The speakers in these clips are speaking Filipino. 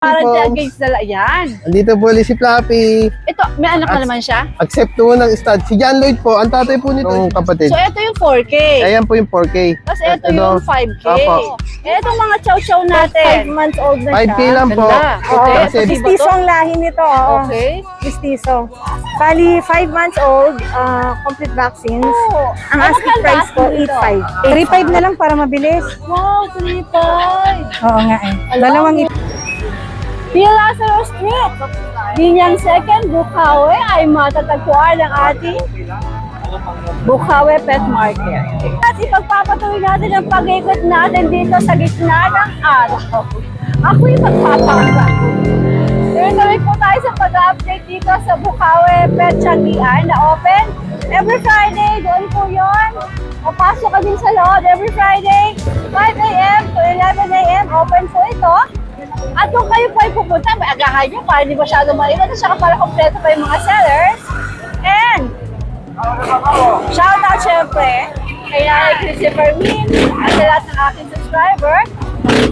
Parang against dala. Yan. Andito po ulit si Flappy. Ito, may anak na naman siya? Accept po ng stud. Si John Lloyd po, ang tatay po nito yung kapatid. So, ito yung 4K. Ayan po yung 4K. Tapos ito yung 5K. Opo. Itong mga chow-chow natin. 5 months old na 5K siya. lang po. Ganda. Okay. Kasi Mistiso ang lahi nito. Okay. Mistiso. Bali, 5 months old, complete vaccines. Oh. Ang Ano asking ka price ko, 8.5. 3.5 na lang para mabilis. Wow, 3.5. Oo nga eh. Dalawang Lazaro Street. Binyang second, Bukawe ay matatagpuan ng ating Bukawe Pet Market. At ipagpapatuloy natin ang pag-ikot natin dito sa gitna ng araw. Ako'y magpapaka. Tuloy po tayo sa pag-update dito sa Bukawe Pet Changian na open every Friday. Doon po yun. Papasok kami sa loob every Friday. 5 a.m. to 11 a.m. Open po ito. At kung kayo po ay pupunta, may agahan nyo para hindi masyado maiwan at saka para kompleto pa yung mga sellers. And, shout out syempre kay Nanay Christopher Min at sa lahat ng aking subscriber.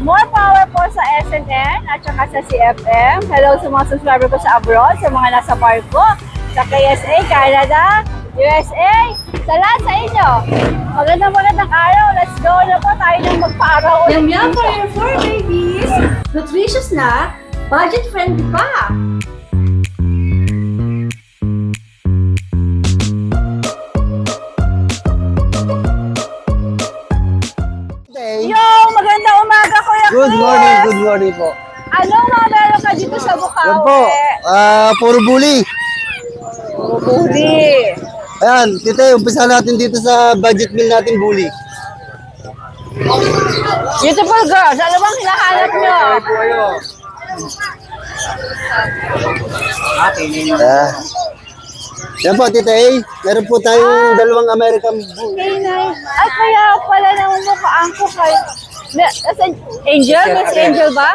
More power po sa SNN at saka sa CFM. Hello sa mga subscriber ko sa abroad, sa mga nasa park ko, sa KSA, Canada, USA, sa lahat sa inyo. Magandang araw. Let's go na po tayo ng magpa-araw ulit. Yum for your four babies! Nutritious na, budget-friendly pa! Yo! Magandang umaga, Kuya Good Chris! morning po. Anong mga meron ka dito sa Bukawe? Yan po, puro bully. Buli. Ayan, tita, umpisa natin dito sa budget meal natin bully. Beautiful girls, ano bang hinahanap nyo? Yan po, tita meron po tayong dalawang American bully. Ay, kaya pala namumukhaan ko kayo. Angel? Miss Angel ba?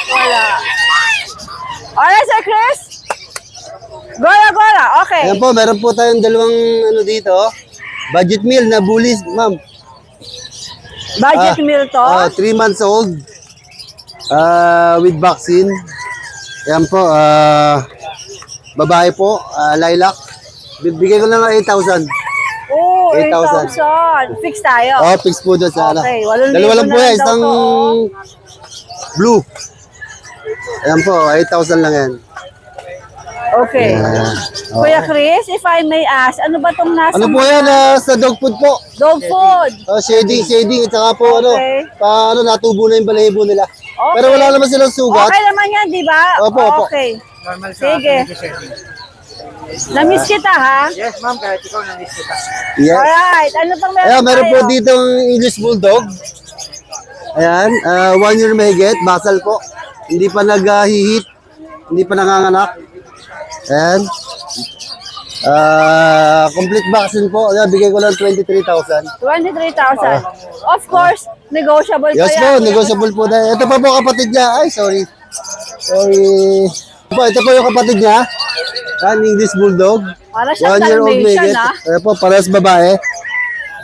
Wala. Alright, Sir Chris? Gora, okay. Yan po, meron po tayong dalawang dito. Budget meal na bullies, ma'am. Budget meal to? 3 months old. With vaccine. Yan po, babae po, lilac. Bibigay ko lang ng 8,000. Oh, 8,000. 8,000. Fix tayo. Oh, fix po doon sa Okay, 8,000 dalawa lang po na yan, lang daw isang to, oh. blue. Ayan po, 8,000 lang yan. Okay. Kuya Chris, if I may ask, ano ba itong nasa Ano po yan, sa dog food po. dog food? Shading, at saka po Okay. natubo na yung balahibo nila. Okay. Pero wala naman silang sugat. Okay naman yan, di ba? Opo. Okay. Sige. Na-miss kita, ha? Yes, ma'am, kahit ikaw na-miss kita. Yes. Alright. Ano pang meron Ayan, meron po tayo? dito ang English Bulldog. Ayan, 1 year mahigit, basal po. Hindi pa naghihit, hindi pa nanganganak. Ayan. Complete vaccine po. Ayan, bigay ko lang 23,000. 23,000. Of course, negotiable pa Yes yan. po, negotiable po na. Ito pa po kapatid niya. Ay, sorry. Ito po yung kapatid niya. Ayan, English Bulldog. Para siyang 1 year old Dalmatian, mahigit. ha? Ayan po, parehas babae.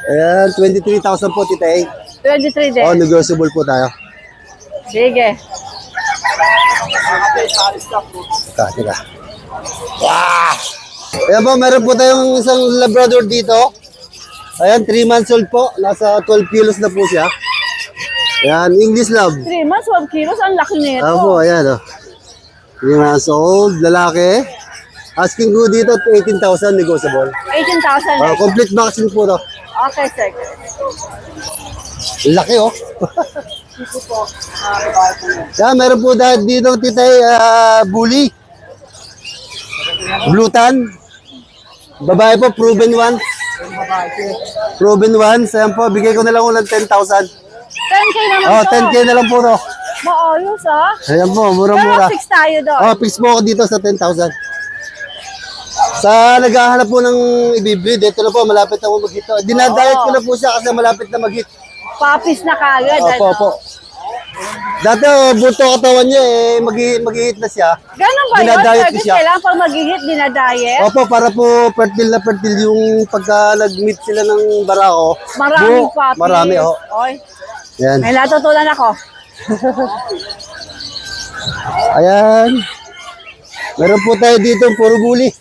Ayan, 23,000 po, tita eh. 23 din. Oh, negotiable po tayo. Sige. Teka. Wow! Ayan po, meron po tayong isang Labrador dito. Ayan, 3 months old po. Nasa 12 kilos na po siya. Ayan, English Love. 3 months, 12 kilos. Ang laki nito. Ayan po, ayan o. 3 months old, lalaki. Asking ko dito, 18,000 negotiable. 18,000. Complete vaccine po to. Okay, sir. Laki oh. Ayan, meron po dito titay bully. Blue tan. Babae po, proven once. Proven once. Ayan po, bigay ko na lang ulang 10,000. 10K naman Oh, to. 10K na lang po to. Maayos, ha? Ayan po, Pero mura-mura. fix tayo doon. Oh, fix po ako dito sa 10,000. Sa naghahanap po ng ibibreed, ito na po, malapit na po mag-hit. Dinadayat ko na po siya kasi malapit na mag-hit. Papis na kagad. Opo, opo. Dati, buto katawan niya, mag-hit na siya. Ganun ba yun? Dinadayet ko Service siya. kailangan pag mag-hit, dinadayet? Opo, para po fertile na fertile yung pagka nag-meet sila ng barako. Maraming papis. Marami, oh. Oy, Yan. may natutunan ako. Ayan. Meron po tayo dito, puro bully.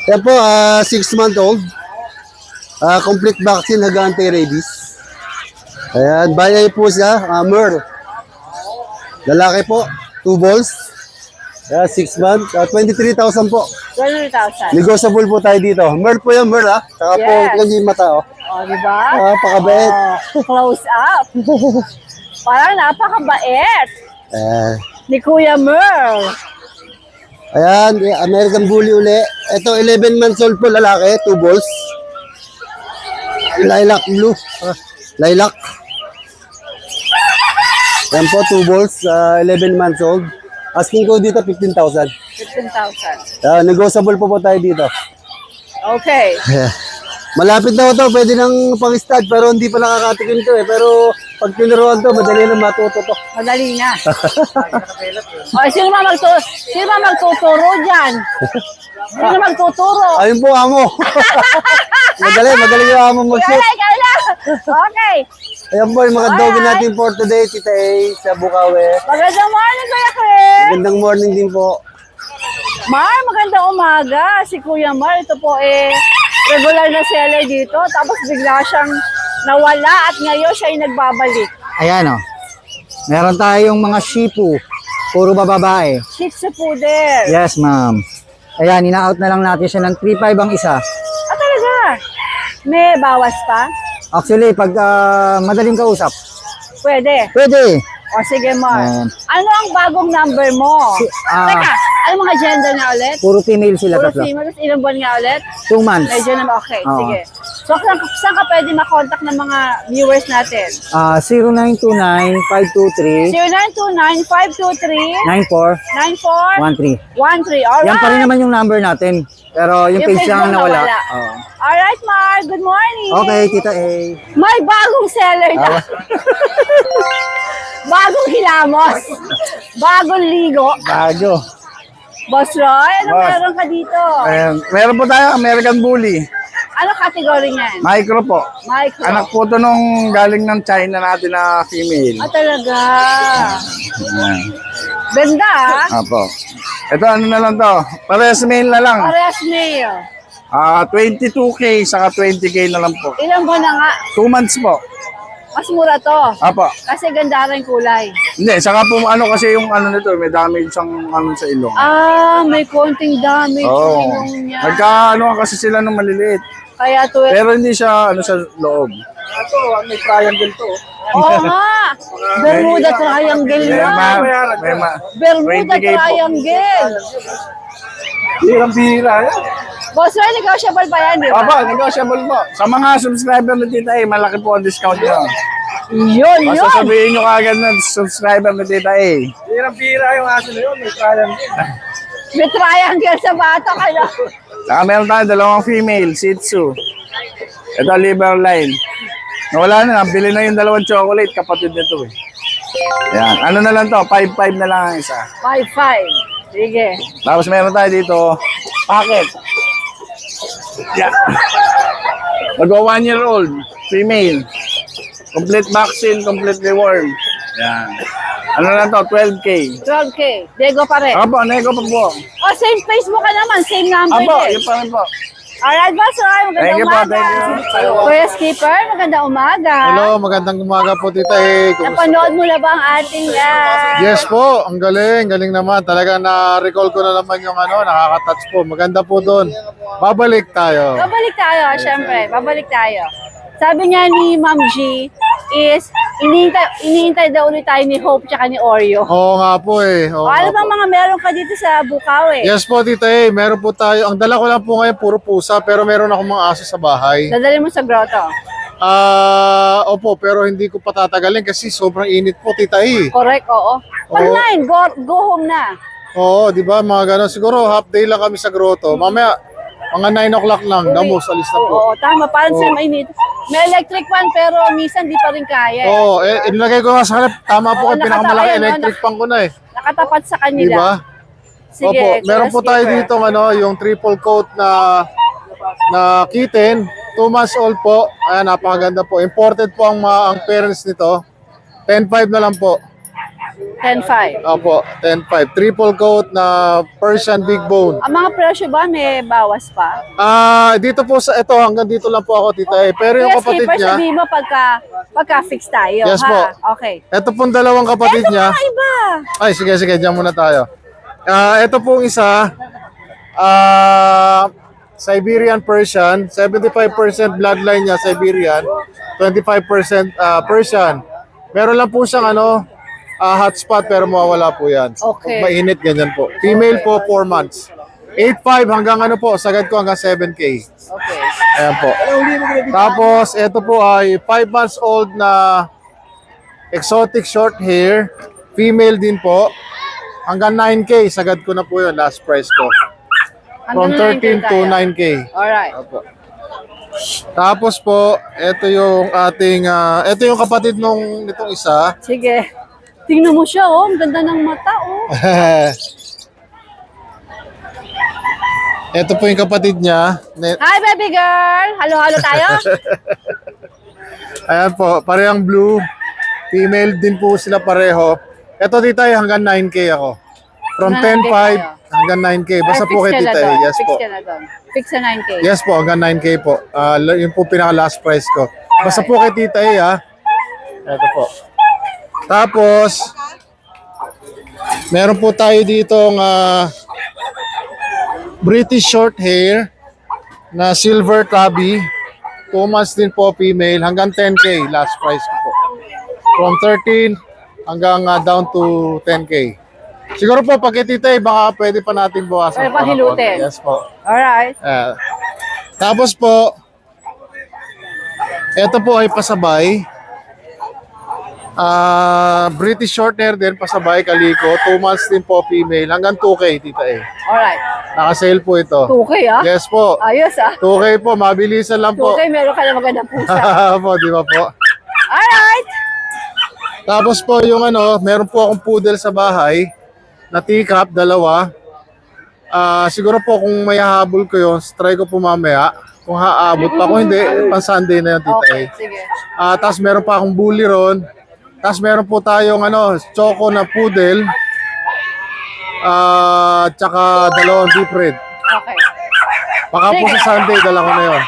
Yan po, 6-month-old. Complete vaccine, anti-rabies. Ayan, bayay po siya, Merl. Lalaki po, 2 balls. Ayan, 6 months, 23,000 po. 20,000. Negotiable po tayo dito. Merl po yan, Merl ha. Saka po, Yes. tignan niyo yung mata oh. O, di ba? Pakabait. Close up. Parang napakabait ni Kuya Merl. Ayan, American Bully uli. Ito, 11 months old po, lalaki, 2 balls. Lilac blue. Lilac. Yan po, 2 balls, 11 months old. Asking ko dito, 15,000. 15,000. Negotiable po tayo dito. Okay. Malapit na to, pwede nang pang-stud, pero hindi pa nakakatikin to eh. Pero pag tinuruan to, madali na matuto to. Madali na. O, sino ba magtuturo dyan? Sino magtuturo? Ayun po, amo. Madali yung amo mag-shoot. Okay. Ayan po, yung mga doggy natin for today, Tita A, sa Bukawi. Magandang morning, Kuya Chris. Magandang morning din po. Mar, magandang umaga. Si Kuya Mar, ito po regular na seller dito. Tapos bigla siyang nawala at ngayon siya ay nagbabalik. Ayan o. Meron tayong mga shipu. Puro bababae. Shih Tzu Poodle. Yes, ma'am. Ayan, ina-out na lang natin siya ng 3.5 ang isa. Ah, talaga? May bawas pa? Actually, pag madaling kausap, Pwede. pwede. O sige, Mar. Ayan. Ano ang bagong number mo? Teka, ano mga gender na ulit? Puro female sila Puro tatlo. female. Tapos ilang buwan nga ulit? 2 months. Medyo naman okay. Oo. Sige. So, saan ka pwede makontak ng mga viewers natin? 0929-523-9413. 0929-523-9413. Alright. Yan pa rin naman yung number natin. Pero yung page lang ang nawala. Oo. Alright, Mar. Good morning. Okay, Tita A. May bagong seller na. Bagong hilamos. Bagong ligo. Bago. Boss Roy, ano Boss. meron ka dito? Meron po tayo American Bully. Ano category niyan? Micro po. Micro. Anak po to nung galing ng China natin na female. Ah, talaga. Ayan. Ganda, ah. Apo. Ito ano na lang to. Parehas male na lang. Parehas male. 22K saka 20K na lang po. Ilan buwan na nga? 2 months po. Mas mura to. Apo. Kasi ganda rin kulay. Hindi, saka po ano kasi yung ano nito, may damage ang ano sa ilong. Ah, may konting damage Oo. yung ilong niya. Nagka ano kasi sila nung maliliit. Kaya to. Pero hindi siya ano sa loob. Ito, may triangle to. Oo nga. Bermuda Triangle May na. Bermuda 20K po. Triangle. Hirang-bihira yan. Boss Roy, negotiable pa yan, di ba? Aba, negotiable po. Sa mga subscriber na Tita A, malaki po ang discount nyo. Yun, Basta yun. sabihin nyo kagad ng subscriber na Tita A. Hirang-bihira yung aso na yun, may triangle. May triangle sa bata ka na. Saka meron tayo dalawang female, Shih Tzu. Ito, liver line. Nawala na, bili na yung dalawang chocolate, kapatid nito eh. Yan, ano na lang to, 5-5 na lang ang isa. 5'5". Sige. Tapos meron tayo dito, packet. Yeah. Magwa 1 year old, female. Complete vaccine, complete reworm. Yan. Ano lang to, 12K. 12K. Dego pa rin. Apo, nego pa po. Oh, same Facebook ka naman. Same number Apo, din. yun pa rin po. Alright, Boss Roy. Thank Magandang you po, umaga. thank you. Kuya Skipper, magandang umaga. Hello, magandang umaga po Tita E. Napanood mo na ba ang ating Yes po, ang galing, galing naman. Talaga na-recall ko na naman yung ano, nakaka-touch po. Maganda po doon. Babalik tayo. Babalik tayo, syempre. Babalik tayo. Sabi niya ni Ma'am G is iniintay daw ulit tayo ni Hope tsaka ni Oreo. Oo nga po eh. Oo Ano nga bang po. mga meron ka dito sa Bukawi? Yes po Tita E, meron po tayo. Ang dala ko lang po ngayon puro pusa, pero meron akong mga aso sa bahay. Dadali mo sa grotto. Opo, pero hindi ko patatagalin kasi sobrang init po Tita E. Correct, oo. Pag 9, go home na. Oo, di ba mga gano'n. Siguro half day lang kami sa grotto. Mamaya, mga 9 o'clock lang, damos, alis na po. Oo, tama. Parang Oo. siya mainit. May electric fan pero minsan di pa rin kaya. Oo, inilagay ko nga sa kalip. Tama po Oo, kayo, pinakamalaki nakatayo, no? electric fan ko na eh. Nakatapat sa Di kanila. ba? Sige, Opo, meron Kuya po tayo Skipper. dito yung triple coat na kitten, 2 months old po. Ayan, napakaganda po. Imported po ang parents nito. 10.5 na lang po. 10.5. Opo, 10.5. Triple coat na Persian Big Bone. Ang mga presyo ba may bawas pa? Dito po sa ito, hanggang dito lang po ako, tita. Pero yung Kuya kapatid Skipper, niya, sabihin mo pagka-fix tayo, Yes ha? po. Okay. ito pong dalawang kapatid Ito niya. mga iba. Ay, sige, diyan muna tayo. Ito pong isa, Siberian Persian, 75% bloodline niya Siberian, 25% Persian. Meron lang po siyang hotspot pero mawawala po yan. Okay. Pag mainit, ganyan po. Female po, 4 months. 8.5 hanggang sagad ko hanggang 7K. Okay. Ayan po. Tapos, ito po ay 5 months old na exotic short hair. Female din po. Hanggang 9K, sagad ko na po yun, last price ko. From Hanggang 13 to 9K. Alright. Opo. Tapos po, ito yung ating, ito yung kapatid nitong isa. Sige. Tingnan mo siya, oh. Ang ganda ng mata, oh. Ito po yung kapatid niya. Hi, baby girl! Halo-halo tayo? Ayan po, parehang blue. Female din po sila pareho. Ito tita, hanggang 9K ako. From 10.5 hanggang 9K. Basta Ay, po kay fix ka na tita. doon. Yes Fix po. ka na doon. Fix sa 9K. Yes po, hanggang 9K po. Yun po pinaka last price ko. Basta po kay tita Ito po. Tapos, meron po tayo ditong British short hair na silver tabby. 2 months din po female. Hanggang 10K last price ko po. From 13 hanggang down to 10K. Siguro po pag kay tita baka pwede pa natin buwasan. Pwede pa hilutin. Yes po. Alright. Tapos po, ito po ay pasabay. British short hair din, pasabay, kaliko. 2 months din po female. Hanggang 2K, tita Alright. Naka-sale po ito. 2K, ah? Yes po. Ayos, ah. 2K po, mabilisan lang po. 2K, meron ka na magandang pusa. po, di ba po? Alright. Tapos po yung meron po akong poodle sa bahay na teacup, 2. Siguro po kung may hahabol ko yun, try ko po mamaya. Kung haabot pa, kung hindi, pang Sunday na yun, tita Okay, sige. Tapos meron pa akong bully ron. Tapos meron po tayong choco na poodle. Tsaka 2 deep red. Okay. Baka po Sige. sa Sunday, dala ko na yun.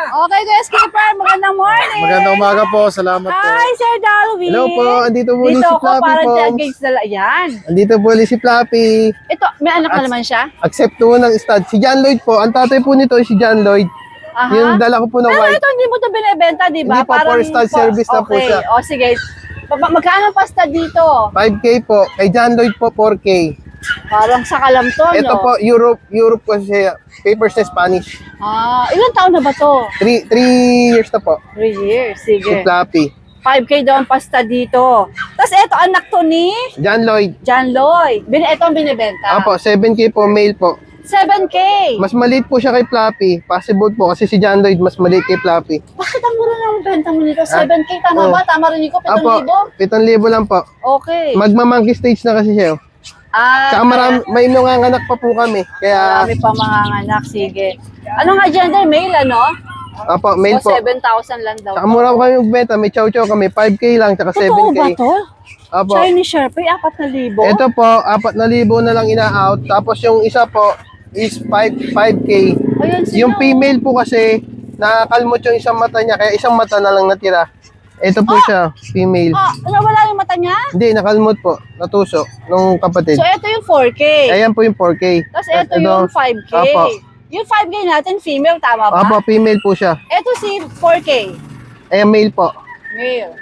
Okay, Kuya Skipper, magandang morning. Magandang umaga po. Salamat po. Hi, Sir Dalvin. Hello po, andito po Dito si ako Flappy para po. engage na yan. Andito po si Flappy. Ito, may anak na naman siya? Accept po ng stud. Si John Lloyd po. Ang tatay po nito si John Lloyd. Aha. Yung dala ko po na Pero white. ito, hindi mo ito binibenta, di ba? Hindi po, for stud service na po okay. siya. O, sige. Magkano pasta dito? 5K po. Kay John Lloyd po, 4K. Parang sa kalamton, Ito no? po, Europe po siya. Papers na Spanish. Ilang taon na ba to? 3 years na po. 3 years, Si sige. Flappy. 5K daw ang pasta dito. Tapos ito, anak to ni John Lloyd. John Lloyd. Ito ang binibenta. Apo, 7K po, male po. 7K. Mas maliit po siya kay Flappy. Possible po kasi si John Lloyd mas maliit kay Flappy. Bakit ang mura ng benta mo nito? 7K, tama Oh. ba? Tama rin ko, 7,000? Apo, 7,000 lang po. Okay. Magma-monkey stage na kasi siya. Tsaka may nanganganak pa po kami. Kaya, marami pa mga anak. Sige. Ano nga gender? Male, ano? apo, male O, po. 7,000 lang daw. Tsaka mura po kami magbenta. May chow-chow kami. 5K lang, tsaka Totoo 7K. ba to? Apo. Chinese Sharpie, 4,000? Ito po, 4,000 na lang ina-out. Tapos yung isa po is 5K. Ayun, sino? Yung female po kasi, nakakalmot yung isang mata niya. Kaya isang mata na lang natira. Ito po siya, female. Nawala yung mata niya? Hindi, nakalmot po. Natuso nung kapatid. So, ito yung 4K. Ayan po yung 4K. Tapos ito yung 5K. Apo. Yung 5K natin, female, tama ba? Apo, female po siya. Ito si 4K. Ayan, male po. Male.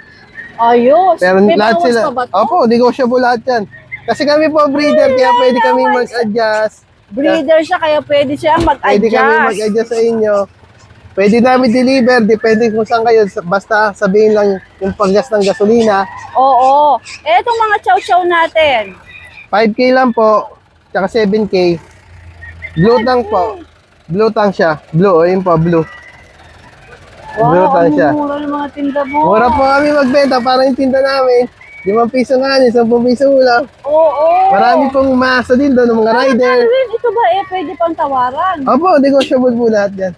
Ayos. Pero May lahat bawas sila. pa ba to? Opo, negotiable lahat yan. Kasi kami po breeder, kaya pwede kami mag-adjust. Breeder siya, kaya pwede siya Pwede kami mag-adjust. mag-adjust sa inyo. Pwede namin deliver, depende kung saan kayo. Basta sabihin lang yung paggas ng gasolina. Oo. Etong mga chow-chow natin. 5K lang po, tsaka 7K. Blue tank po. Blue tank siya. Blue, ayun po, blue. Blue Wow, tank siya. ang mura ng mga tinda mo. Mura po kami magbenta, parang yung tinda namin. 5 piso nga, 10 piso lang. Oo. Marami pong masa din doon, ng mga rider. Alvin, ito ba pwede pang tawaran? Opo, negotiable po lahat yan.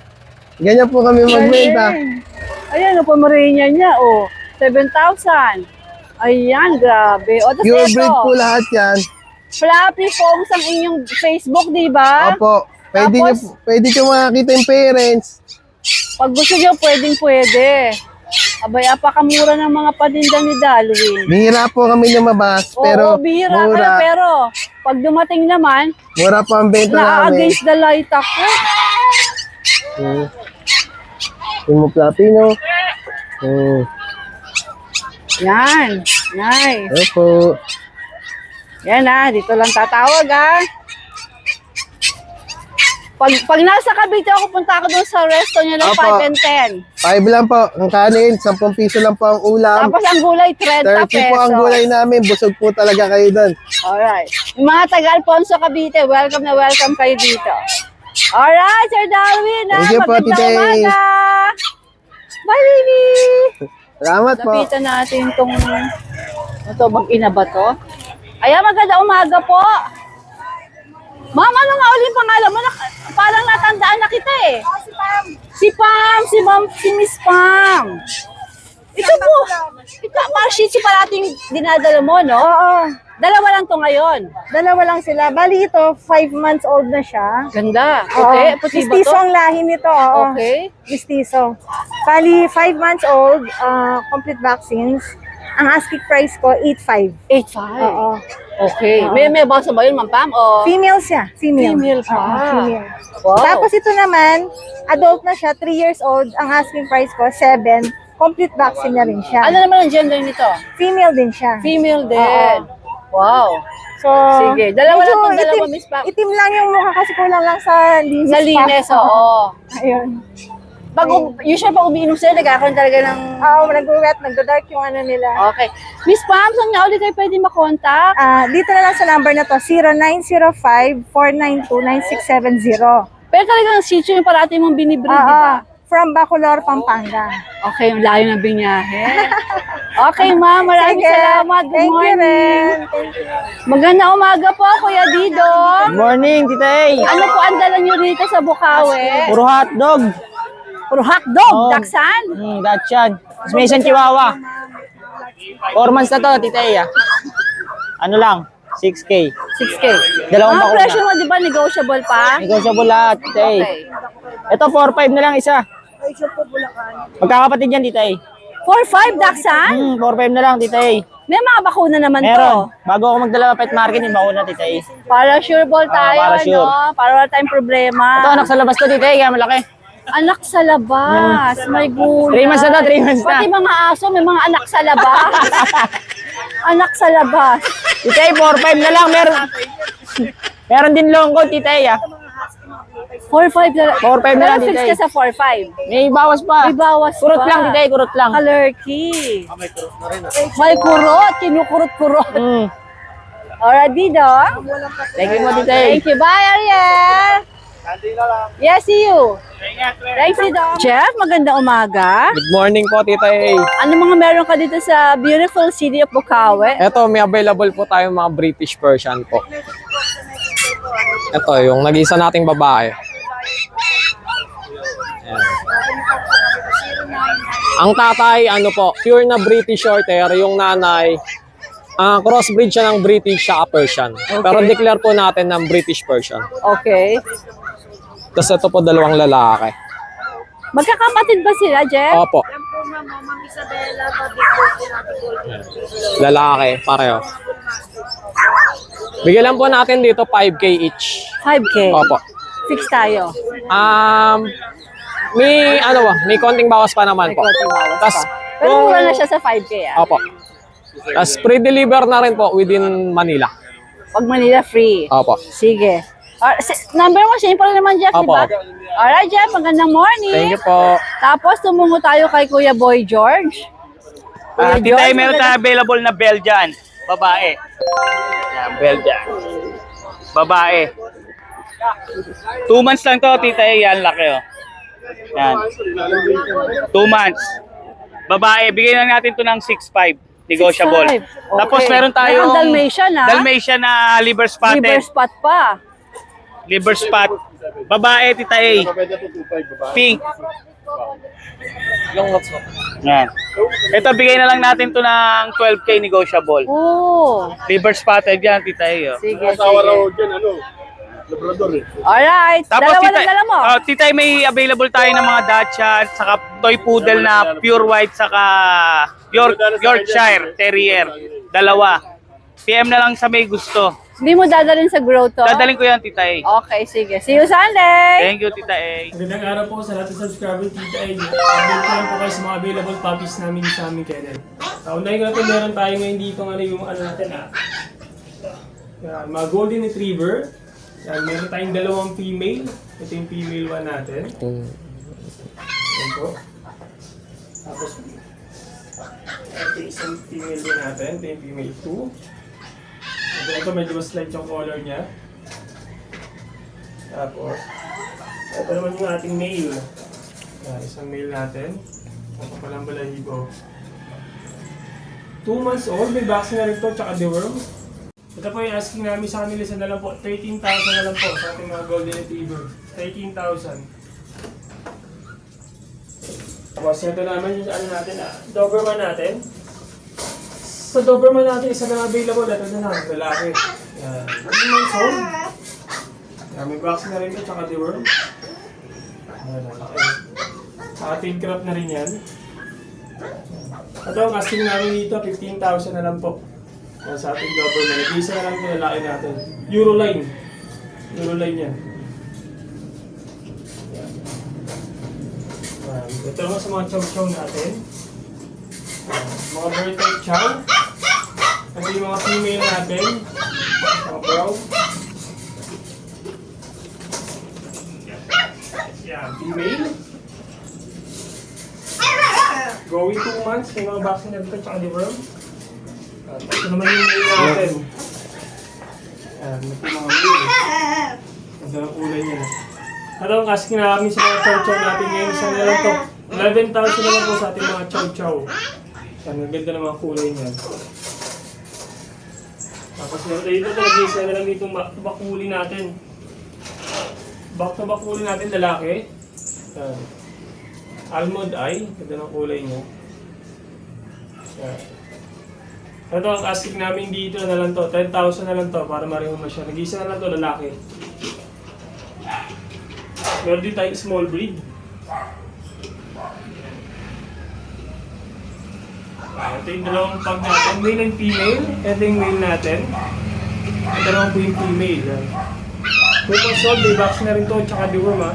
Ganyan po kami magbenta. Galing. Ayan, Pomeranian niya, 7,000. Ayan, grabe. O, tapos Pure ito, breed po lahat yan. Fluffy Foams ang inyong Facebook, di ba? Opo. Pwede nyo makakita yung parents. Pag gusto nyo, pwede. Abay, apakamura ng mga paninda ni Darwin. Bihira po kami lumabas, pero Oo, bihira mura. kayo, pero pag dumating naman, Mura po ang benta namin. na-against the light ako. Yung mo Fluffy, no? Yan, nice. Opo. Yan dito lang tatawag Pag nasa Cavite ako, punta ako doon sa resto niya ng Opo. 5 and 10. 5 lang po. Ang kanin, 10 piso lang po ang ulam. Tapos ang gulay, 30 30 po ang pesos. gulay namin. Busog po talaga kayo doon. Alright. Yung mga taga Alfonso Cavite, welcome na welcome kayo dito. Alright, Sir Darwin. Thank you po, Magandang Tite. umaga. Bye, baby. Salamat po. Lapitan natin itong... Ito, bang ina ba to? Ayan, maganda umaga po. Ma'am, ano nga ulit pangalan mo? Parang natandaan na kita eh. Si Pam. Si Pam, si Miss Pam. Ito po. Ito, parang shih tzu parating dinadala mo, no? Oo. Dalawa lang to ngayon. Dalawa lang sila. Bali ito, 5 months old na siya. Ganda. Oo. Okay, puti ba Mistiso to? ang lahi nito. Oo. Okay. Mistiso. Bali, 5 months old, complete vaccines. Ang asking price ko, 8.5. 8.5. Oo. Okay. May basa ba yun, Ma'am Pam? O... Female siya. Female. Female pa. Oo, female. Wow. Tapos ito naman, adult na siya, 3 years old. Ang asking price ko, 7. Complete vaccine na rin siya. Ano naman ang gender nito? Female din siya. Female din. Wow. So, Sige. Dalawa lang medyo tong dalawa, Miss Pam. Itim lang yung mukha kasi kulang lang sa linis. Sa linis, pa. oo. Ayun. Usually pag umiinom sila, nagkakaroon talaga ng... Oo, nag-wet, nagdo-dark yung ano nila. Okay. Miss Pam, saan nga ulit kayo pwede makontak? Dito na lang sa number na to, 0905-492-9670. Pero talagang sitio yung parati mong binibreed, di ba? From Bacolor, Pampanga. Okay, yung layo ng binyahe. Okay, ma'am. Maraming Sige. salamat. Good Thank you morning. rin. Thank you. Magandang umaga po, Kuya Dido. Morning, Tita A. Ano po ang dala nyo rito sa Bukawi? Puro hotdog. Puro hotdog, Oh. Daksan. That's yan. Tapos may isang chihuahua. 4 months na to, Tita A. Ano lang, 6K. 6K. Dalawang Ang bakuna. presyo mo, di ba, negotiable pa? Negotiable lahat, Tita A. Okay. Ito, 4-5 na lang isa. Magkakapatid yan, Tita A. 4-5, Daksan? 4-5 na lang, Tita A. May mga bakuna naman Meron. to. Bago ako magdala ng pet market, yung bakuna, Tita A. Para sure ball tayo, para sure. no? Para wala tayong problema. Ito, anak sa labas to, Tita A. Kaya malaki. Anak sa labas. May gulay. 3 months na to, 3 months na. Pati mga aso, may mga anak sa labas. Anak sa labas. Tita A, 4-5 na lang. Meron din long coat, Tita A. 4-5 na lang. 4-5 na lang, Pero fix Tita ka A. sa 4-5. May bawas pa. May bawas Kurot pa. lang, Tita A. Kurot lang. Kalerki. May kurot. Kinukurot-kurot. Alright, Dido. Thank you mo, Tita A. Thank you. Bye, Ariel. Yes, see you. Thanks, Dido. Jeff, magandang umaga. Good morning po, Tita A. Ano mga meron ka dito sa beautiful city of Bukawi? Ito, may available po tayong mga British Persian po. Ito, yung nag-isa nating babae. Ayan. Ang tatay, ano po, pure na British Shorthair. Yung nanay, crossbreed siya ng British sa Persian. Pero declare po natin ng British Persian. Okay. Tapos ito po, 2 lalaki. Magkakapatid ba sila, Jeff? Opo. Lalaki, pareho. Bigyan lang po natin dito 5K each. 5K. Opo. Fix tayo. May konting bawas pa naman po. Konting bawas Tas, pa. Pero mura na siya sa 5K, ah. Opo. Tapos pre-deliver na rin po within Manila. Pag Manila free. Opo. Sige. Number mo, simple naman, Jeff, di Opo, ba? opo. Alright, Jeff, magandang morning. Thank you po. Tapos, tumungo tayo kay Kuya Boy George. Kuya Tita, George, meron tayo available na Belgian. Babae. Yan, Belgian. Babae. 2 months lang to, Tita. Yan, laki oh. Yan. 2 months. Babae, bigyan lang natin to ng 6.5. Negotiable. 6.5. Okay. Tapos meron tayong Meron Dalmatian, ha? Dalmatian na liver spotted. Liver spot pa. Liver spot. Babae, Tita A. Pink. Yung lots mo. Yan. Ito, bigay na lang natin to ng 12K negotiable. Oo. Liver spotted yan, Tita E. Sige, sige. Alright. Tapos Dalawa Tita, na dala mo. Tita E, may available tayo ng mga Dachshund, saka toy poodle na pure white, saka Yorkshire Terrier. Dalawa. PM na lang sa may gusto. Hindi mo dadalhin sa grow to? Dadalhin ko yan, Tita E. Okay, sige. See you Sunday! Thank you, Tita E. Magandang araw po sa lahat ng subscriber Tita A. Update ko lang po kayo sa mga available puppies namin sa aming kennel. Unahin ko na po, meron tayo ngayon dito yung ano natin Yan, mga golden retriever. Yan, meron tayong dalawang female. Ito yung female one natin. Yan po. Tapos, ito isang female din natin. Ito yung female 2. Ito medyo mas light yung color niya. Tapos, ito naman yung ating male. Isang male natin. Ito palang balahibo. 2 months old, may vaccine na rin ito, tsaka deworm. Ito po yung asking namin sa kanila isa na lang po. 13,000 na lang po sa ating mga golden retriever. 13,000. Tapos ito naman yung ano natin, Doberman natin. Sa Doberman natin, isa na available. Ito na lang, lalaki. Yan. 3 months old. Yan, may vaccine na rin ito, tsaka deworm. Yan, lalaki. Tail crop na rin yan. Ito ang asking namin dito, 15,000 na lang po. Yan, sa ating Doberman. Nag-isa na lang ito, lalaki natin. Euroline. Euroline yan. Yan. Ito naman sa mga chow-chow natin. Mga bird type chow. Ito yung mga female natin. Mga brown. Yan, female. Going 2 months, may mga vaccine na dito tsaka deworm. Ito naman yung male natin. Yan, ito yung mga male. Ito ang kulay niya. Ito ang asking namin sa mga chow-chow natin ngayon. Isa na lang to. 11,000 naman po sa ating mga chow-chow. Yan, ang ganda ng mga kulay niya. Tapos meron tayo dito, nag-isa na lang dito bakuli natin. Back to bakuli natin, lalaki. Yan. Almond eye, ganda ng kulay niya. Yan. Ito ang asking namin dito na lang to, 10,000 na lang to para marihuma siya. Nag-isa na lang to, lalaki. Meron din tayong small breed. Ito yung dalawang pag natin, male and female. Ito yung male natin. Ito naman po yung female. 2 months old, may vaccine na rin to, tsaka deworm ha.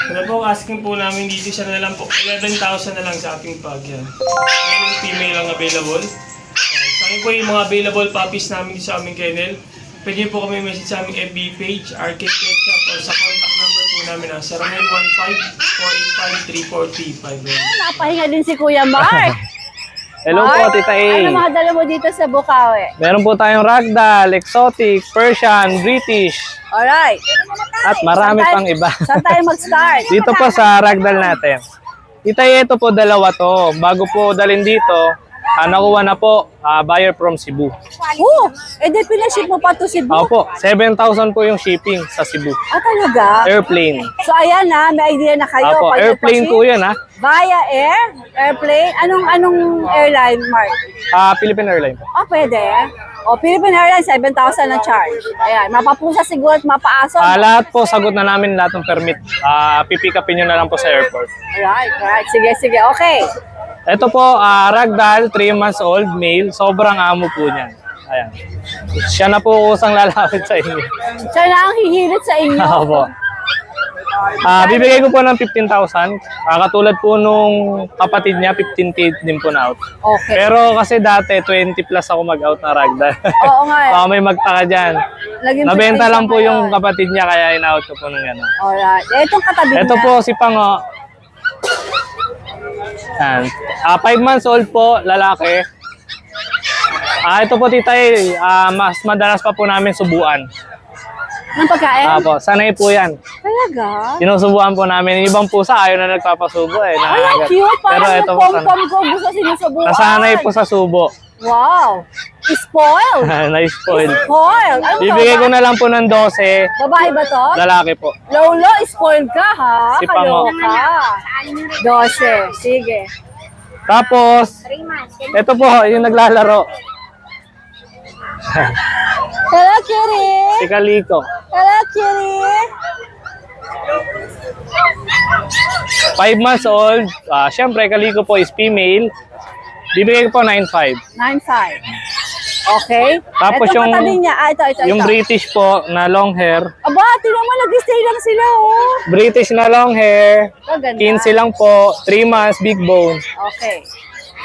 Ito po, asking po namin dito siya na lang po. 11,000 na lang sa ating pag yan. Male and female ang available. Sa akin po yung mga available puppies namin sa aming kennel. Pwede niyo po kami message sa aming FB page, Arcade Pet Shop, or sa contact number po namin na 0915-485-3435. Napahinga din si Kuya Mark. Hello po, Tita A. Ano mga dala mo dito sa Bukawi? Meron po tayong Ragdoll, Exotic, Persian, British, Alright. at marami pang iba. Saan tayo mag-start? Dito po sa Ragdoll natin. Tita A, ito po dalawa to. Bago po dalhin dito, nakuha na po, buyer from Cebu. Di pinaship mo pa to Cebu? Opo, 7,000 po yung shipping sa Cebu. Ah, talaga? Airplane. So ayan na, may idea na kayo. Opo, Pag airplane nagpa-ship, po yan ha. Via air? Airplane? Anong airline, Mark? Philippine Airlines. Pwede. Philippine Airlines, 7,000 na charge. Ayan, mapapusa siguro at mapaaso. Lahat po, sagot na namin lahat ng permit. Pipick upin nyo na lang po sa airport. Right. Sige. Okay. Ito po, Ragdoll, 3 months old, male. Sobrang amo po niyan. Ayan. Siya na po kusang lalapit sa inyo. Siya na ang hihilit sa inyo. Opo. Bibigay ko po ng 15,000. Katulad po nung kapatid niya, 15K din po na out. Okay. Pero kasi dati, 20 plus ako mag-out na Ragdoll. Oo nga. Baka may magtaka dyan. Naging Nabenta lang po ngayon. yung kapatid niya, kaya in-out ko po nung gano'n. Alright. Itong katabi Ito niya. po si Pango. 5 months old po, lalaki. Ito po Tita A, mas madalas pa po namin subuan. Ng pagkain? Sanay po yan. Talaga? Sinusubuan po namin. Yung ibang pusa, ayaw na nagpapasubo eh. Ay, ang cute. Pero Parang ito yung po, pom-pom ko gusto sinusubuan. nasanay po sa subo. Wow. Spoiled. Na-spoil. Spoiled. Ano Bibigay ba? ko na lang po ng 12. Babae ba to? Lalaki po. Lolo, spoiled ka ha? Si Pango. Kaloka. 12. Sige. Tapos, ito po, yung naglalaro. Hello, Kiri. Si Kaliko. Hello, Kiri. 5 months old. Siyempre, Kaliko po is female. Bibigay ko po 9.5. 9.5. Okay. Tapos Ito yung- katabi niya. Ito. Yung British po na long hair. Aba, tingnan mo, nag-stay lang sila, oh. British na long hair. Maganda. 15 lang po. 3 months, big bone. Okay.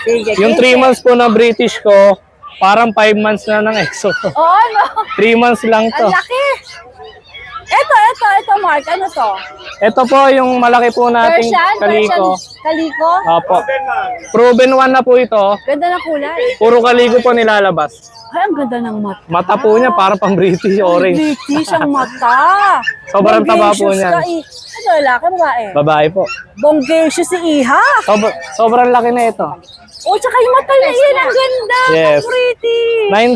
Sige. Yung 3 months po na British ko, parang 5 months na ng EXO. Oo, no. 3 months lang to. Ang laki. Ito, Mark. Ano to? Ito po yung malaki po nating Kaliko. Kaliko? Opo. Proven one na po ito. Ganda ng kulay. Puro Kaliko po nilalabas. Ay, ang ganda ng mata. Mata po niya para pang British orange. British ang mata. Sobrang taba po Bonggacious niyan. ka, Ito, lalaki, babae. Babae po. Bonggacious si Iha. Sobrang laki na ito. Oh, tsaka yung mata na yan. Ang ganda. Yes. Ang pretty.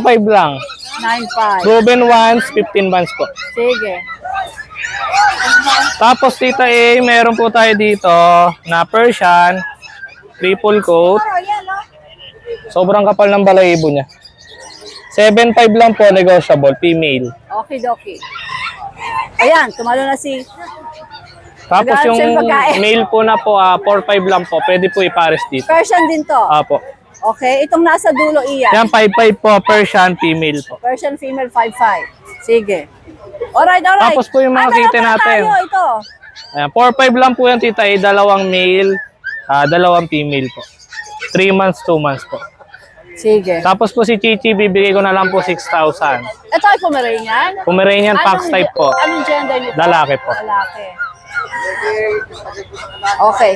9.5 lang. 9.5. Proven ones, 15 months po. Sige. Tapos Tita A, meron po tayo dito na Persian, triple coat. Sobrang kapal ng balahibo niya. 7.5 lang po, negotiable, female. Okay, dokie. Ayan, tumalo na si... Tapos Nag-aaral yung siya ng pagkain. male po na po, 4.5 lang po. Pwede po ipares dito. Persian din to. Apo. Okay, itong nasa dulo iyan. Yan, 5.5 po, Persian, female po. Persian female 5.5. Sige. Alright. Tapos po yung mga Ano kite na natin. tayo, ito. Ayan, 4.5 lang po yan, Tita A. Dalawang male, dalawang female po. 3 months, 2 months po. Sige. Tapos po si Chichi, bibigay ko na lang po 6,000. Ito ay Pomeranian? Pomeranian Fox type po. Anong gender nito? Lalaki po. Lalaki. Okay.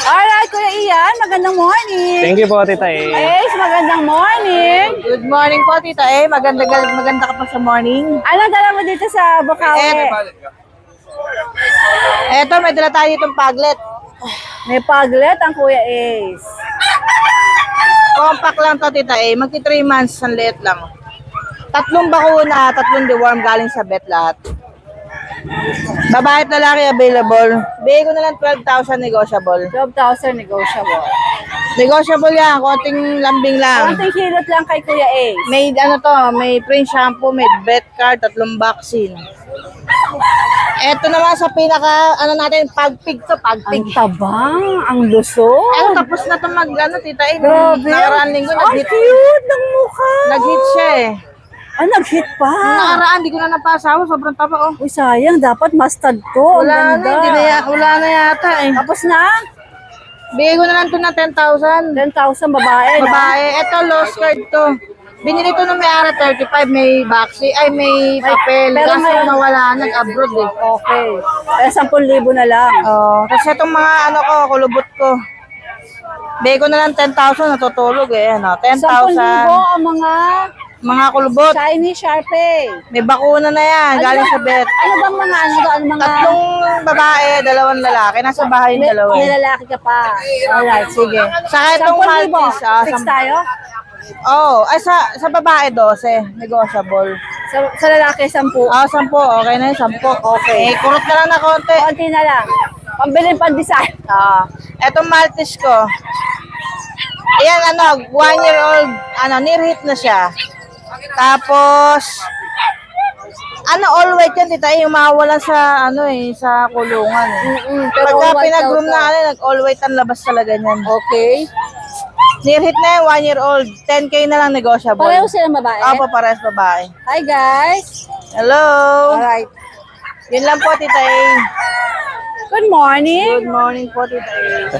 Alright, Kuya Ian, magandang morning. Thank you po, Tita A. Ace, magandang morning. Good morning po, Tita A. Maganda ka pa sa morning. Anong dala mo dito sa Bukawi? Eto, may dala tayo itong paglet. May paglet ang Kuya Ace. Compact lang to, Tita A. Magti 3 months, ang liit lang. 3 bakuna, 3 deworm galing sa vet lahat. Babae at lalaki available. Bigay ko na lang 12,000 negotiable. 12,000 negotiable. Negotiable yan, konting lambing lang. Konting hilot lang kay Kuya Ace. May ano to, may Prince shampoo, may vet card, 3 vaccine. Eto naman sa pinaka, ano natin, pagpig to, pagpig. Ang tabang, ang lusog. Eto, tapos na to mag, ano, Tita A. Grabe. Nakaraan linggo, Ang nag-hit. cute ng mukha. Nag-hit siya eh. Ah, nag-hit pa. Nakaraan, di ko na napasawa, sobrang taba oh. Uy, sayang. Dapat mustard to. Ang Wala na, ganda. wala na yata eh. Tapos na? Bigay ko na lang to na 10,000. 10,000 babae, no? Babae, eto, low skirt to. Binili to ng may-ari 35, may vaccine, ay may papel. pero Kaso ngayon- nawala, nag-abroad eh. Okay. Kaya 10,000 na lang. Oh, kasi itong mga ano ko, kulubot ko. Bigay ko na lang 10,000, natutulog eh. Ano, 10,000 10,000. ang Mga kulubot. Chinese Sharpei. May bakuna na yan, galing sa vet. Ano bang mga ano doon? Mga... 3 babae, 2 lalaki. Nasa bahay yung dalawa. May lalaki ka pa. Alright, sige. Saka itong 10,000. Maltese, Fix tayo? Oh, ay sa babae 12, negotiable. Sa lalaki, 10. 10, okay na yun, 10. Okay. Kurot na lang na konti. Konti na lang. Pambilin pang-design. Etong Maltese ko. Ayan, 1 year old, near hit na siya. Tapos, all white yan, Tita, yung mawala sa, sa kulungan. Pero Pagka all white pinag-groom daw to. na, all white ang labas talaga niyan. Okay. Near hit na yan, 1 year old. 10K na lang negotiable. Pareho silang babae? Opo, parehas babae. Hi, guys. Hello. Alright. Yun lang po, Tita A. Good morning. Good morning po, Tita A.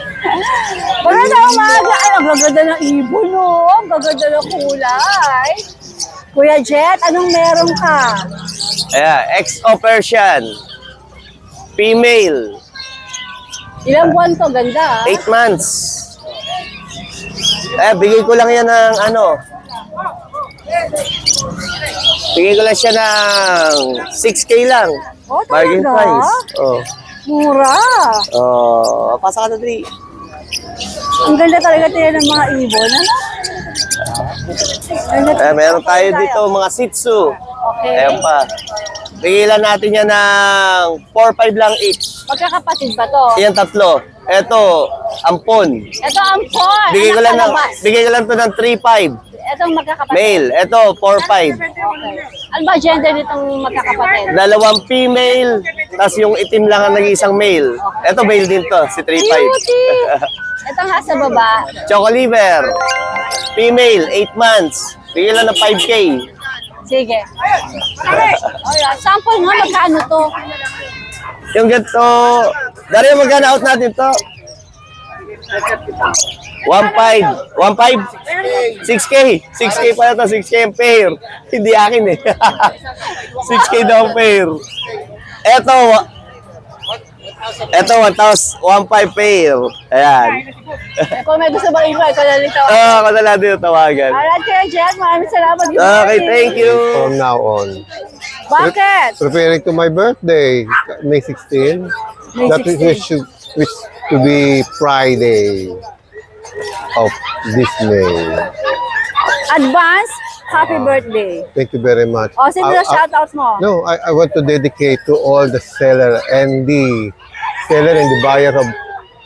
Magandang umaga. Ay, ang gaganda ng ibon, no? Ang gaganda ng kulay. Kuya Jet, anong meron ka? Ayan, XO Persian. Female. Ilang buwan to? Ganda, ah. 8 months. Bigay ko lang yan ng bigay ko lang siya ng 6K lang. Oh, Bargain talaga? price. Oh. Mura. Oh, pasa ka na 3. Ang ganda talaga tayo ng mga ibon, ano? Meron tayo dito mga Shih Tzu. Okay. Ayan pa. Bigilan natin yan ng 4-5 lang each. Magkakapatid ba to? Yan tatlo. Ito, ampon. Ito ang phone. Bigay ko lang to ng 3-5. Itong magkakapatid. Male. Ito, 4-5. Okay. Ano ba gender nitong magkakapatid? Dalawang female, tapos yung itim lang ang nag-iisang male. Ito, male din to, si 3-5. Cutie! Itong nasa baba. Choco liver. Female, 8 months. Bigay lang ng 5K. Sige. Alright, sample nga, magkano to? Yung ganito, Dario, magkano out natin to? 1.5. 1.5? 6K. 6K pala to, 6K ang pair. Hindi akin eh. 6K daw ang pair. Eto 1.5 pair. Ayan. Kung may gusto bang info, ikaw na dito. Ako na lang din tawagan. Alright, Kuya Jack, maraming salamat. Good Okay, morning. thank you. From now on. Bakit? Preparing to my birthday, May 16. May That 16. which to be Friday of this May. Advance, happy birthday. Thank you very much. O, sino na shoutouts mo? No, I want to dedicate to all the seller and the buyer of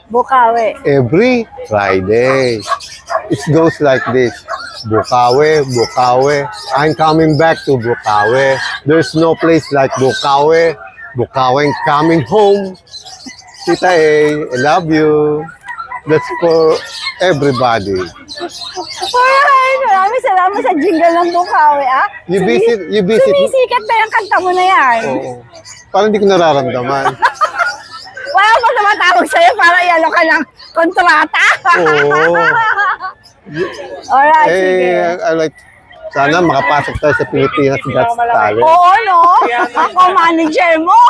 Bukawi. every Friday. It goes like this. Bukawi, Bukawi. I'm coming back to Bukawi. There's no place like Bukawi. Bukawi coming home. Tita A, I love you. That's for everybody. Alright, maraming salamat sa jingle ng Bukawi, ah. You visit. Sumisikat ba yung kanta mo na yan? Oo. Parang hindi ko nararamdaman. Wala mo tumatawag sa'yo para ialo ka ng kontrata. Oo. Alright, sige. I like, sana makapasok tayo sa Pilipinas Got Talent. Oo, no? Ako, manager mo.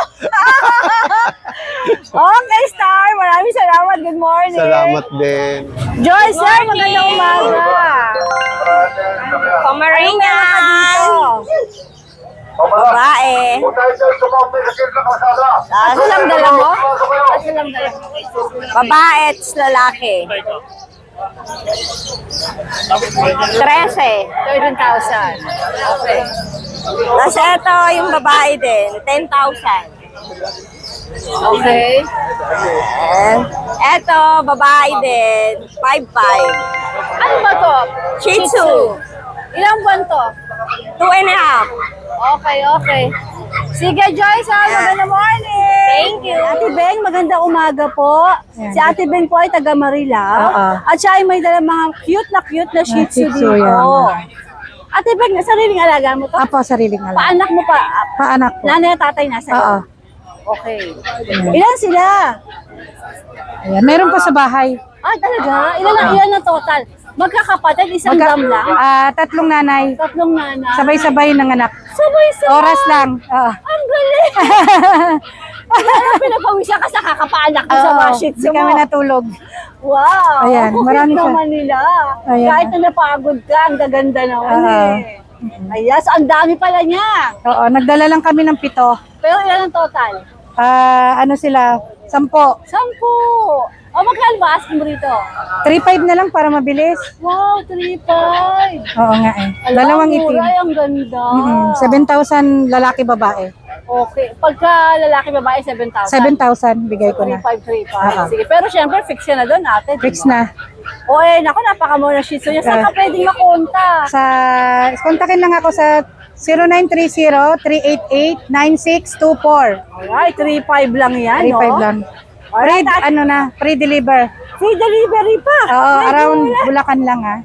Okay, Star. Maraming salamat. Good morning. Salamat din. Joyce, sir, magandang umaga. Pomeranian! Babae. Ano lang dala mo? Ano lang dala mo? Babae at lalaki. 13,000. Okay. Tapos ito, yung babae din, 10,000. Okay. And ito, babae din, 5,500. Ano ba to? Shih Tzu, Ilang buwan to? 2.5. Okay, okay. Sige, Joyce, ha? Magandang morning. Thank you. Ate Beng, magandang umaga po. Si Ate Beng po ay taga Marilao. At siya ay may dala mga cute na Shih Tzu dito. Ate Beng, sariling alaga mo to? Apo, sariling alaga. Paanak mo pa? Paanak po. Nanay at tatay nasa iyo? Okay. Ilan sila? Ayan, meron pa sa bahay. Ah, talaga? Ilan na total? Magkakapatid, isang dam lang? Tatlong nanay. Tatlong nanay. Sabay-sabay ng anak. Sabay-sabay. Oras lang. Ang galing. Pinapawisya ka sa kakapaanak mo sa mga Shih Tzu Hindi kami mo. natulog. Wow. Ayan, Ang marami cute siya. naman nila. Ayan. Kahit na napagod ka, ang gaganda naman eh. Ayan, so ang dami pala niya. Oo, nagdala lang kami ng 7. Pero ilan ang total? Ano sila? 10. 10. O magkano ba asking mo rito? 3.5 na lang para mabilis. Wow, 3.5. Oo nga eh. Alam, Dalawang mura, itim. ang ganda. 7,000 lalaki babae. Okay. Pagka lalaki babae, 7,000. 7,000 bigay ko na. 3,535. Sige. Pero syempre, fix yan na doon ate. Fix na. O eh, naku, napakamura Shih Tzu niya. Saan ka pwedeng makonta? Kontakin lang ako sa 0930-388-9624. Alright, 3.5 lang yan, 3.5 lang. Pre-deliver. Free delivery pa. Oo, around Bulacan lang ha.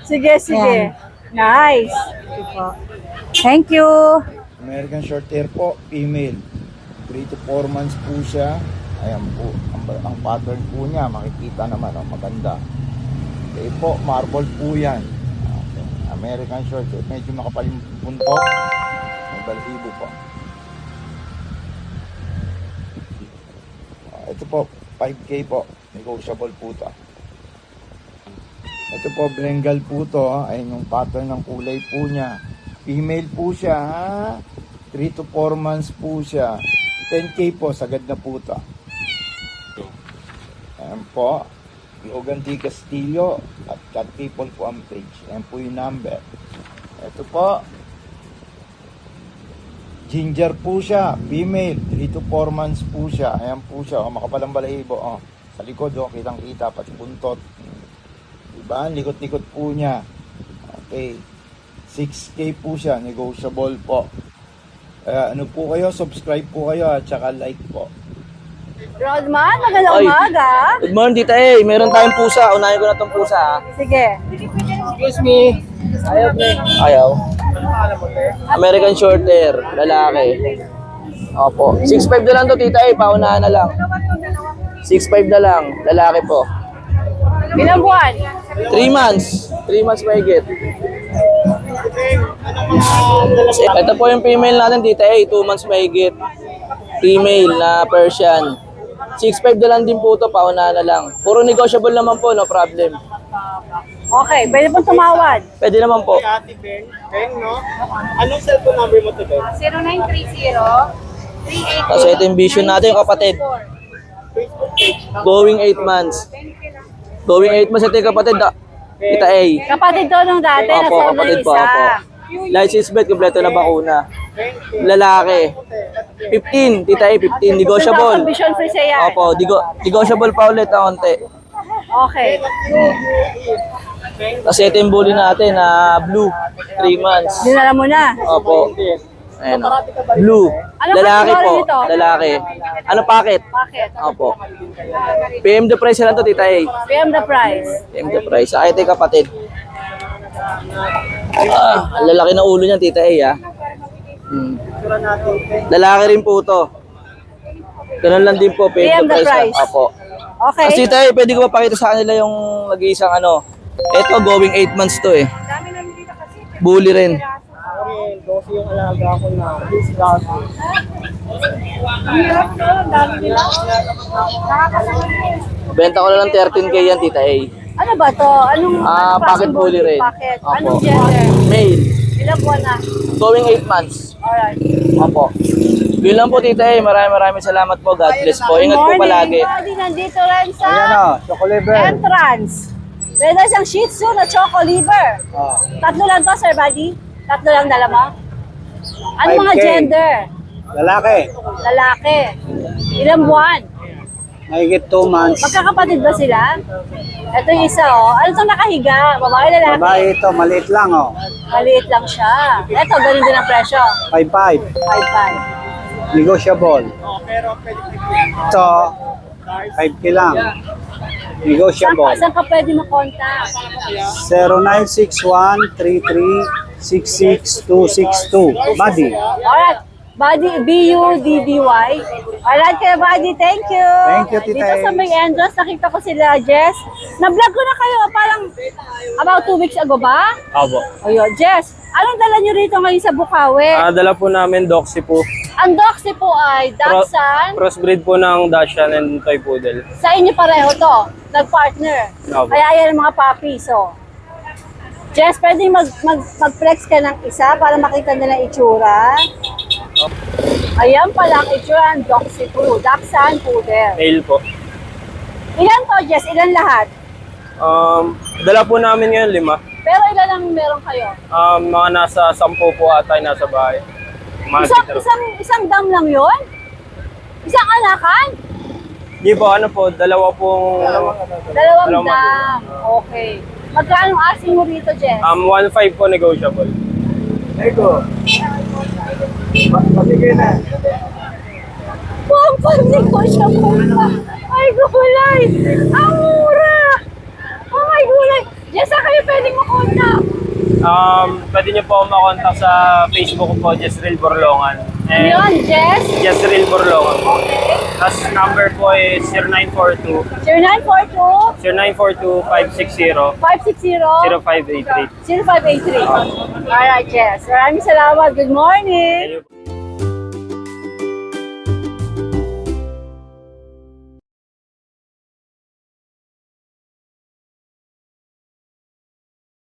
Sige, sige. Nice. Thank you. American short hair po, female. 3 to 4 months po siya. Ayan po, ang pattern po niya, makikita naman, maganda. Okay po, marble po yan. Okay. American short hair, medyo makapal yung buntot. May balahibo po. Ito po, 5K po, negotiable po ito. Ito po, Bengal po ito. Ayan yung pattern ng kulay po niya. Female po siya, ha? 3 to 4 months po siya. 10K po, sagad na po ito. Ayan po. Logan D. Castillo at Cat People po ang page. Ayan po yung number. Ito po. Ginger po siya, female, 3 to 4 months po siya. Ayan po siya, makapalang balahibo. Sa likod, kitang-kita, pati buntot. Diba? Likot-likot po niya. Okay. 6K po siya, negotiable po. Ano po kayo, subscribe po kayo at saka like po. Rodman, magandang Ay. umaga. Good morning, Tita A. Meron tayong pusa. Unahin ko na itong pusa, ha? Sige. Excuse me. Ayaw. American Shorthair, lalaki. Opo. 6'5 na lang to, Tita A. Paunahan na lang. 6'5 na lang, lalaki po. Ilang buwan? 3 months. 3 months mahigit. Ito po yung female natin, Tita A. 2 months mahigit. Female na Persian. 6'5 na lang din po ito, paunahan na lang. Puro negotiable naman po, no problem. Okay, pwede pong tumawad. Pwede naman po. Ate Beng, no? Anong cellphone number mo to, Beng? 0930 Kasi ito yung vision natin, kapatid. Going 8 months. Going 8 months ito yung kapatid. Tita A. Kapatid to nung dati, Opo, nasa kapatid isa. po, opo. License plate, kompleto na bakuna. Lalaki. 15, Tita A, 15. Negotiable. Vision free siya yan. Opo, negotiable pa ulit na konti. Okay. Kasi ito yung bully natin na blue. 3 months. Dinala mo na. Opo. Ayan. Blue. Ano Lalaki kategory po. nito? Lalaki. Ano packet? Bakit? Opo. PM the price na lang to, Tita A. PM the price. PM the price. Ay, ito yung kapatid. Ang lalaki ng ulo niyan, Tita A, ha? Lalaki rin po to. Ganun lang din po, PM the price. Opo. Okay. Kasi Tita A, pwede ko mapakita sa kanila yung nag-iisang ano. Ito, going 8 months to eh. Bully rin. Dosi yung alaga ko na. Please, grabe. Benta ko na lang 13K yan, Tita A. Ano ba to? Anong Pocket bully rin. Pocket. Opo. Anong gender? Male. Ilang buwan na? Going 8 months. Alright. Opo. Yun lang po, Tita A. Maraming salamat po. God bless po. Ingat po palagi. Buddy, nandito rin sa Choco liver. entrance. Meron siyang Shih Tzu na Choco Liver. Tatlo lang to, Sir Buddy? Tatlo lang dala mo? Ano mga 5K. gender? Lalaki. Lalaki. Ilang buwan? Mahigit 2 months. Magkakapatid ba sila? Ito yung isa, oh. Ano itong nakahiga? Babae, lalaki? Ito, maliit lang, oh. Maliit lang siya. Ito, ganun din ang presyo. 5'5". 5'5". Negotiable. Ito, 5K lang. Negotiable. Saan ka pwede makontak? 0961-33-66262. Buddy. Alright. Buddy, B-U-D-D-Y. Alright kaya Buddy, thank you. Thank you, Tita Dito sa may entrance, nakita ko sila, Jess. Na-vlog ko na kayo, parang about 2 weeks ago ba? Opo. Ayun, Jess. Anong dala nyo rito ngayon sa Bukawi? Dala po namin Doxy po. Ang Doxy po ay Dachshund. Crossbreed po ng Dachshund and Toy Poodle. Sa inyo pareho to, nag-partner. Opo. Kaya yan ang mga puppies, so. Jess, pwede mag-flex ka ng isa para makita nila ang itsura. Ayan pala ang itsura ng Doxy po, Dachshund Poodle. Male po. Ilan to, Jess? Ilan lahat? Dala po namin ngayon 5. Pero ilan ang meron kayo? Mga nasa 10 po ata yung nasa bahay. Isang dam lang yon? Isang anakan? Hindi po, ano po, dalawa pong... Dalawang dam. Okay. Magkano asking mo rito, Jess? 1.5 po negotiable. Ego. Pabigay na. Negotiable pa. Ay, gulay! Ang mura! Oh my gulay! Jess, saan kayo pwedeng makontak? Pwede niyo po makontak sa Facebook ko po, Jezreel Borlongan. Ano yun, Jess? Jezreel Borlongan. Okay. Tapos number po is 0942 0942 0942 560 560 0583. 0583. Alright, Jess. Maraming salamat. Good morning.